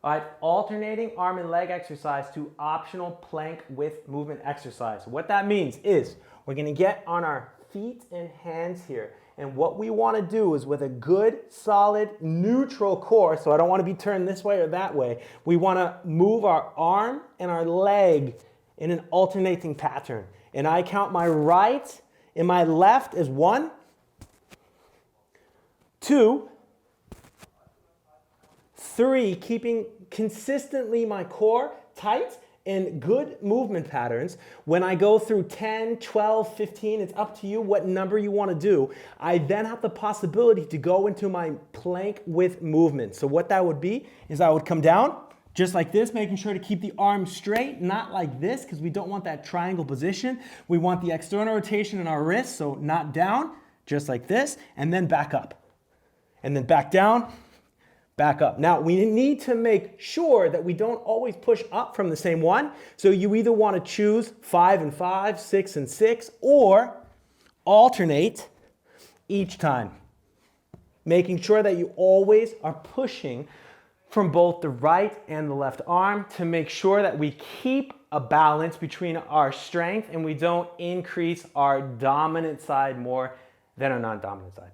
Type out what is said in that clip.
All right, alternating arm and leg exercise to optional plank with movement exercise. What that means is we're gonna get on our feet and hands here. And what we wanna do is with a good, solid, neutral core, so I don't wanna be turned this way or that way, we wanna move our arm and our leg in an alternating pattern. And I count my right and my left as 1, 2, 3, keeping consistently my core tight and good movement patterns. When I go through 10, 12, 15, it's up to you what number you want to do. I then have the possibility to go into my plank with movement. So what that would be is I would come down just like this, making sure to keep the arm straight, not like this, because we don't want that triangle position. We want the external rotation in our wrist, so not down, just like this, and then back up. And then back down, back up. Now, we need to make sure that we don't always push up from the same one. So you either want to choose 5 and 5, 6 and 6, or alternate each time. Making sure that you always are pushing from both the right and the left arm to make sure that we keep a balance between our strength and we don't increase our dominant side more than our non-dominant side.